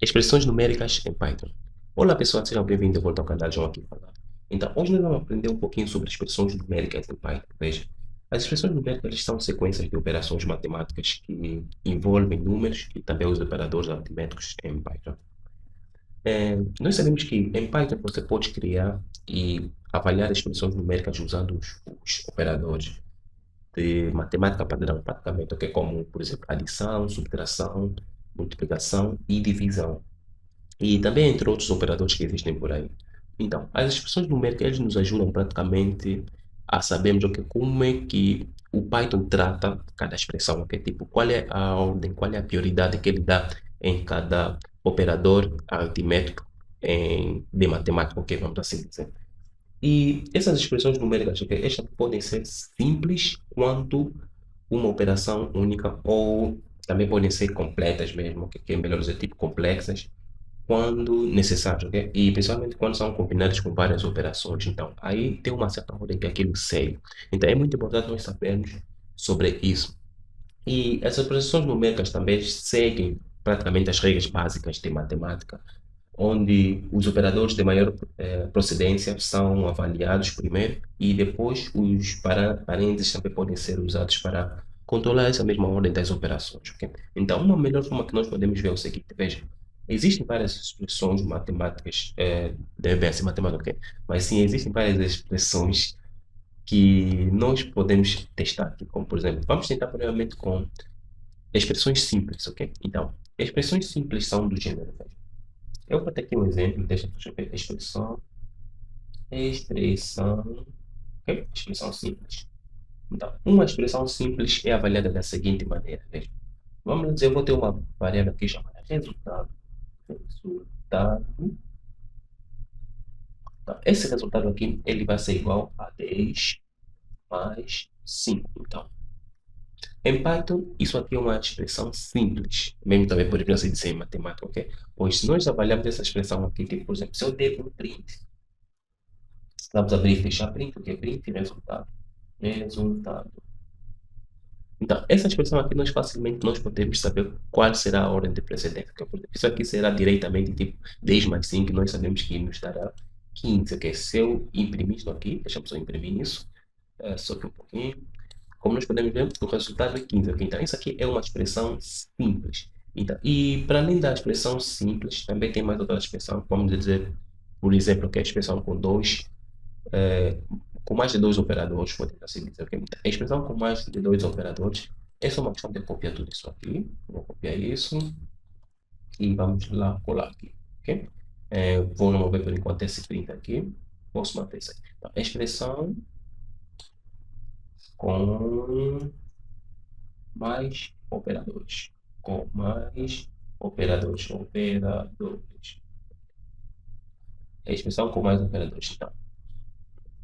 Expressões numéricas em Python. Olá pessoal, sejam bem-vindos de volta ao canal João aqui falar. Então, hoje nós vamos aprender um pouquinho sobre expressões numéricas em Python. Veja, as expressões numéricas são sequências de operações matemáticas que envolvem números e também os operadores aritméticos em Python. Nós sabemos que em Python você pode criar e avaliar expressões numéricas usando os operadores de matemática padrão, praticamente, que é como, por exemplo, adição, subtração, multiplicação e divisão. E também entre outros operadores que existem por aí. Então, as expressões numéricas eles nos ajudam praticamente a sabermos como é que o Python trata cada expressão, ok? Tipo, qual é a ordem, qual é a prioridade que ele dá em cada operador aritmético de matemática, ok? Vamos assim dizer. E essas expressões numéricas, ok? Estas podem ser simples quanto uma operação única ou também podem ser completas mesmo, que é melhor dizer, tipo complexas, quando necessário, ok? E principalmente quando são combinados com várias operações. Então, aí tem uma certa ordem que aquilo segue. Então, é muito importante nós sabermos sobre isso. E as operações numéricas também seguem praticamente as regras básicas de matemática, onde os operadores de maior procedência são avaliados primeiro e depois os parênteses também podem ser usados para controlar essa mesma ordem das operações. Ok? Então, uma melhor forma que nós podemos ver é o seguinte: veja, existem várias expressões matemáticas, deve bem ser matemática, ok? Mas sim, existem várias expressões que nós podemos testar aqui, como por exemplo, vamos tentar primeiramente com expressões simples, ok? Então, expressões simples são do gênero, veja. Eu vou ter aqui um exemplo desta expressão, ok? Expressão simples. Então, uma expressão simples é avaliada da seguinte maneira, veja. Vamos dizer, eu vou ter uma variável aqui chamada resultado. Resultado. Então, esse resultado aqui, ele vai ser igual a 10 mais 5. Então, em Python, isso aqui é uma expressão simples. Mesmo também poderia se dizer em matemática, ok? Pois se nós avaliarmos essa expressão aqui, tipo, por exemplo, se eu der um print, vamos abrir e fechar print, o que é print? Resultado. Resultado. Então, essa expressão aqui, nós podemos saber qual será a ordem de precedência. Ok? Por exemplo, isso aqui será diretamente tipo 10 mais 5, nós sabemos que nos dará 15. Ok? Se eu imprimir isto aqui, deixa-me só imprimir isso, só que um pouquinho. Como nós podemos ver, o resultado é 15. Ok? Então, isso aqui é uma expressão simples. Então, e para além da expressão simples, também tem mais outra expressão, vamos dizer, por exemplo, que é a expressão com dois com mais de dois operadores, podemos assim dizer. Ok? A expressão com mais de dois operadores é só uma questão de copiar tudo isso aqui. Vou copiar isso e vamos lá colar aqui. Ok? Vou remover por enquanto esse print aqui. Posso manter isso aqui. Então, a expressão com mais operadores. Com mais operadores. Operadores. A expressão com mais operadores. Então,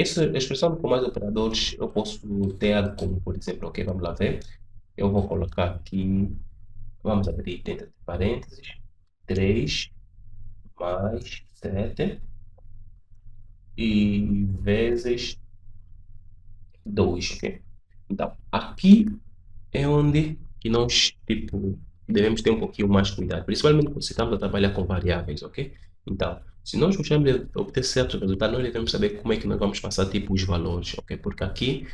essa expressão com mais operadores eu posso ter algo como, por exemplo, ok, vamos lá ver. Eu vou colocar aqui, vamos abrir dentro de parênteses, 3 mais 7 e vezes 2, ok? Então, aqui é onde que nós, tipo, devemos ter um pouquinho mais cuidado, principalmente quando estamos a trabalhar com variáveis, ok? Então, se nós gostamos de obter certos resultados, nós devemos saber como é que nós vamos passar, tipo, os valores, ok? Porque aqui,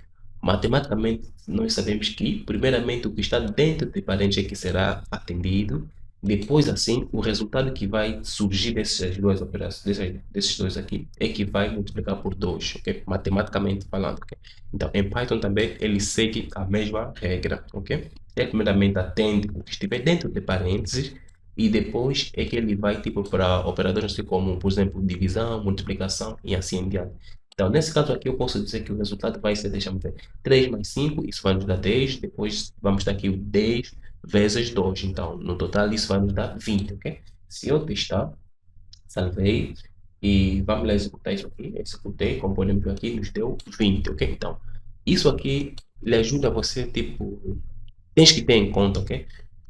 matematicamente, nós sabemos que, primeiramente, o que está dentro de parênteses é que será atendido, depois, assim, o resultado que vai surgir dessas duas operações, desses dois aqui, é que vai multiplicar por 2, ok? Matematicamente falando, ok? Então, em Python também ele segue a mesma regra, ok? Ele primeiramente atende o que estiver dentro de parênteses e depois é que ele vai tipo para operadores assim como, por exemplo, divisão, multiplicação e assim em diante. Então, nesse caso aqui, eu posso dizer que o resultado vai ser, deixa-me ver, 3 mais 5, isso vai nos dar 10, depois vamos dar aqui o 10 vezes 2. Então, no total, isso vai nos dar 20, ok? Se eu testar, salvei, e vamos lá executar isso aqui. Executei, como podemos ver aqui, nos deu 20, ok? Então, isso aqui lhe ajuda você, tipo, tens que ter em conta, ok?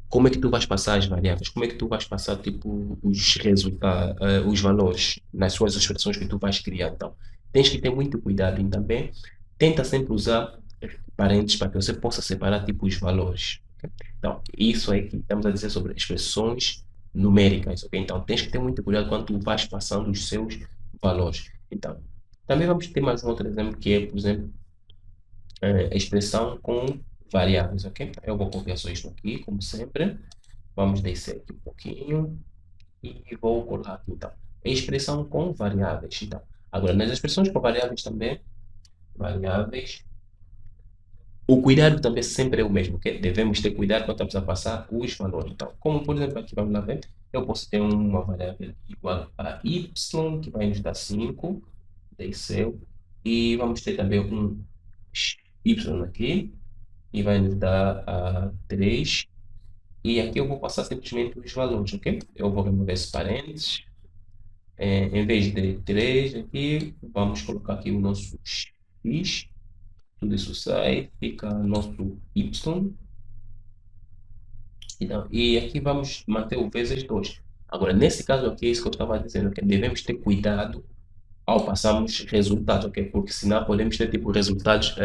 Como é que tu vais passar as variáveis, como é que tu vais passar, tipo, os resultados, os valores nas suas expressões que tu vais criar. Então, tens que ter muito cuidado e também tenta sempre usar parênteses para que você possa separar, tipo, os valores. Ok? Então, isso é que estamos a dizer sobre expressões numéricas, ok? Então, tens que ter muito cuidado quando tu vais passando os seus valores. Então, também vamos ter mais um outro exemplo, que é, por exemplo, a expressão com variáveis, ok? Eu vou copiar só isto aqui, como sempre. Vamos descer aqui um pouquinho e vou colar aqui, então. A expressão com variáveis, então. Agora, nas expressões com variáveis também, variáveis, o cuidado também sempre é o mesmo, que devemos ter cuidado quando estamos a passar os valores. Então, como por exemplo aqui, vamos lá ver, eu posso ter uma variável igual a y, que vai nos dar 5, desceu, e vamos ter também um y aqui, e vai nos dar 3, e aqui eu vou passar simplesmente os valores, ok? Eu vou remover esse parênteses, em vez de 3 aqui, vamos colocar aqui o nosso x, tudo isso sai, fica nosso y, então, e aqui vamos manter o vezes 2. Agora, nesse caso aqui, é isso que eu estava dizendo, que devemos ter cuidado ao passarmos resultados, ok? Porque senão podemos ter tipo resultados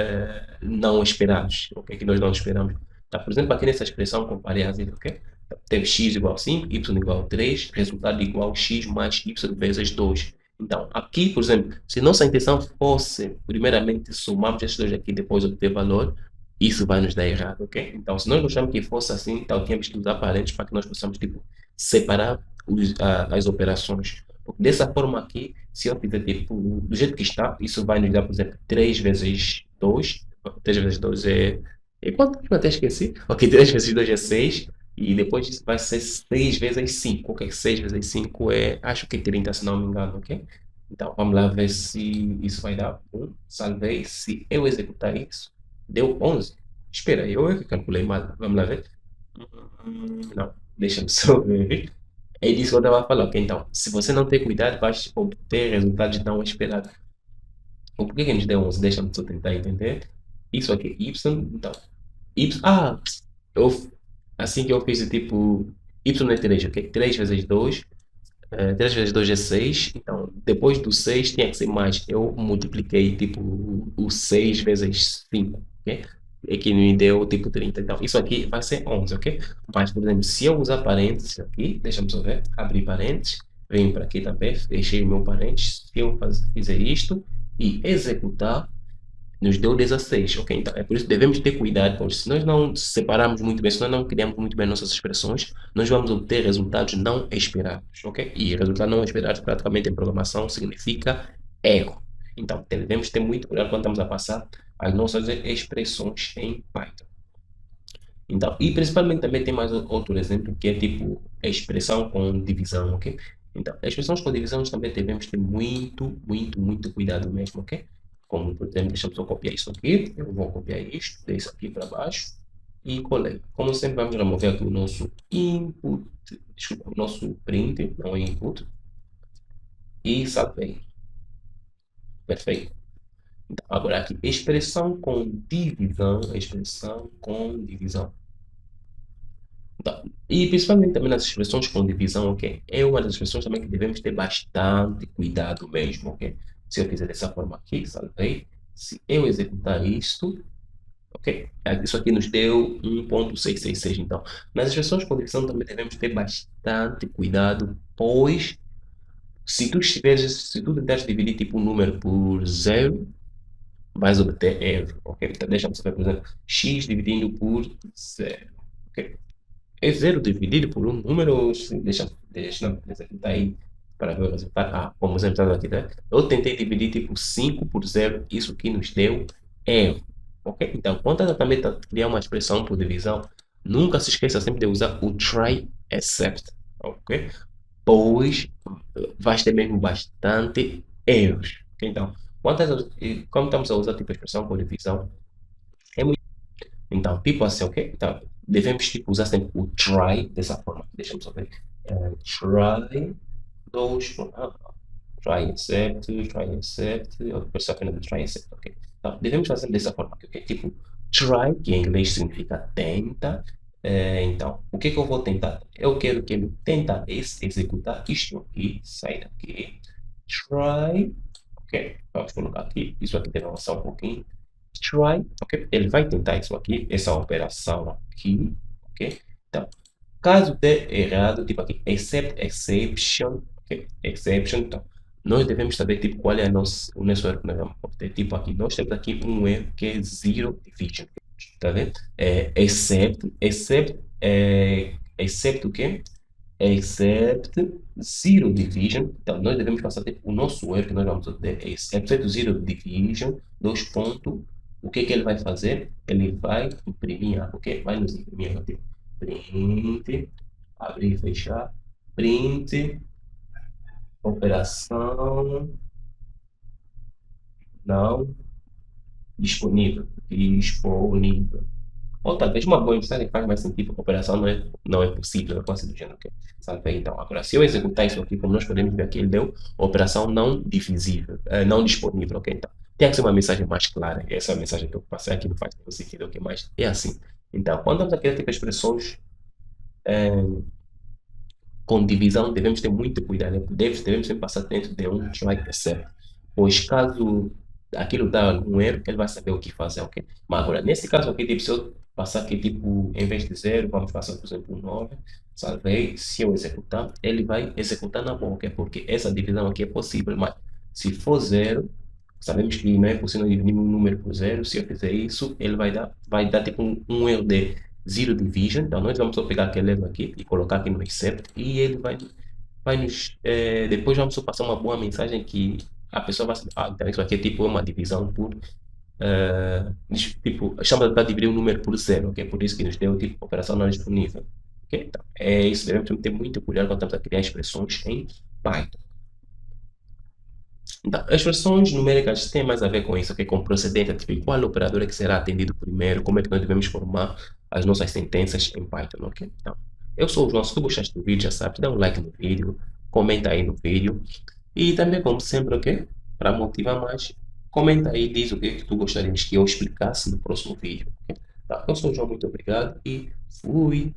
não esperados, ok? Que nós não esperamos. Tá, por exemplo, aqui nessa expressão com variáveis, ok? Teve x igual a 5, y igual a 3, resultado igual a x mais y vezes 2. Então, aqui, por exemplo, se nossa intenção fosse, primeiramente, somarmos esses dois aqui, depois obter valor, isso vai nos dar errado, ok? Então, se nós gostamos que fosse assim, então temos que usar parênteses para que nós possamos, tipo, separar as operações. Porque dessa forma aqui, se eu fizer, tipo, do jeito que está, isso vai nos dar, por exemplo, 3 vezes 2. 3 vezes 2 é quanto? Eu até esqueci. Ok, 3 vezes 2 é 6. E depois isso vai ser 6 vezes 5. Ok, 6 vezes 5 é, acho que 30, se não me engano, ok? Então, vamos lá ver se isso vai dar 1. Salvei. Se eu executar isso, deu 11. Espera, eu é que calculei mal. Vamos lá ver. Não, deixa-me só ver. É disso que eu estava falando. Ok, então, se você não ter cuidado, vai obter resultados não esperados. O porquê que nos deu 11? Deixa-me só tentar entender. Isso aqui é y, então. Eu, assim que eu fiz, tipo, y é 3, ok? 3 vezes 2, 3 vezes 2 é 6, então, depois do 6 tinha que ser mais. Eu multipliquei, tipo, o 6 vezes 5, ok? É que me deu, tipo, 30. Então, isso aqui vai ser 11, ok? Mas, por exemplo, se eu usar parênteses aqui, deixa-me só ver, abrir parênteses, venho para aqui também, fechei o meu parênteses, se eu fizer isto e executar, nos deu 16, ok? Então, é por isso que devemos ter cuidado, porque se nós não separarmos muito bem, se nós não criamos muito bem nossas expressões, nós vamos obter resultados não esperados, ok? E resultado não esperado, praticamente em programação, significa erro. Então, devemos ter muito cuidado quando estamos a passar as nossas expressões em Python. Então, e principalmente também tem mais outro exemplo, que é tipo a expressão com divisão, ok? Então, as expressões com divisão também devemos ter muito cuidado mesmo, ok? Como, por exemplo, deixa eu só copiar isso aqui, eu vou copiar isto, desse aqui para baixo e colei. Como sempre, vamos remover aqui o nosso input, desculpa, o nosso print, não é input, e salvei. Perfeito. Então, agora aqui, expressão com divisão. Tá. E principalmente também nas expressões com divisão, ok? É uma das expressões também que devemos ter bastante cuidado mesmo, ok? Se eu fizer dessa forma aqui, salvei. Se eu executar isto, ok? Isso aqui nos deu 1.666. Então, nas expressões com divisão também devemos ter bastante cuidado, pois se tu tentares dividir tipo um número por zero, vais obter erro, ok? Então, deixa-me saber, por exemplo, x dividindo por zero, ok? É zero dividido por um número, deixa executar aí para ver o resultado. Como exemplo está aqui, né? Eu tentei dividir tipo 5 por zero, isso que nos deu erro. Ok? Então, quando ela também criar uma expressão por divisão, nunca se esqueça sempre de usar o try except. Ok? Pois vais ter mesmo bastante erros. Ok? Então, como estamos a usar tipo expressão por divisão, é muito. Então, tipo assim, ok? Então, devemos tipo, usar sempre o try dessa forma. Deixa-me só ver. Try, dois, try except, eu penso apenas do try except, ok? Então, devemos fazer dessa forma, ok? Tipo, try, que em inglês significa tenta. Então, o que é que eu vou tentar? Eu quero que ele tenta executar isto aqui, sai daqui. Try, ok? Vamos colocar aqui, isso aqui tem avançar um pouquinho. Try, ok? Ele vai tentar isso aqui, essa operação aqui, ok? Então, Caso dê errado, tipo aqui, except exception, ok? Exception, então, nós devemos saber tipo, qual é o nosso erro que nós vamos ter. Tipo aqui, nós temos aqui um erro que é zero division, tá vendo? Except o quê? Except zero division. Então, nós devemos passar tipo, o nosso erro que nós vamos ter é except zero division, dois pontos. O que que ele vai fazer? Ele vai imprimir, ok? Vai nos imprimir aqui. Print, abrir e fechar, print, operação não disponível, disponível. Ou talvez uma boa mensagem que faz mais sentido, a operação não é possível, é coisa do gênero, ok? Sabe? Então, agora, se eu executar isso aqui, como nós podemos ver aqui, ele deu operação não divisível, não disponível, ok? Então, tem que ser uma mensagem mais clara, e essa mensagem que eu passei aqui não faz nenhum sentido, ok? Mas é assim. Então, quando estamos aqui a ter expressões com divisão, devemos ter muito cuidado, né? Devemos sempre passar dentro de um try except, pois caso aquilo dá algum erro, ele vai saber o que fazer, ok? Mas agora, nesse caso aqui, tipo, se eu passar aqui, tipo, em vez de zero, vamos passar, por exemplo, um 9, salvei, se eu executar, ele vai executar na boa, ok? Porque essa divisão aqui é possível, mas se for zero, sabemos que não é possível dividir um número por zero, se eu fizer isso, ele vai dar tipo um erro de zero division, então nós vamos só pegar aquele erro aqui e colocar aqui no except, e ele vai nos, depois vamos só passar uma boa mensagem que a pessoa vai saber, então isso aqui é tipo uma divisão por, tipo, chama para dividir um número por zero, ok? Por isso que nos deu tipo operação não disponível, ok? Então, é isso, devemos ter muito cuidado quando estamos a criar expressões em Python. Então, as expressões numéricas têm mais a ver com isso, ok? Com procedência, tipo, qual operador é que será atendido primeiro, como é que nós devemos formar as nossas sentenças em Python, ok? Então, eu sou o João, se tu gostaste do vídeo, já sabes, dá um like no vídeo, comenta aí no vídeo, e também, como sempre, ok? Para motivar mais, comenta aí, diz o que é que tu gostarias que eu explicasse no próximo vídeo, ok? Tá, eu sou o João, muito obrigado e fui!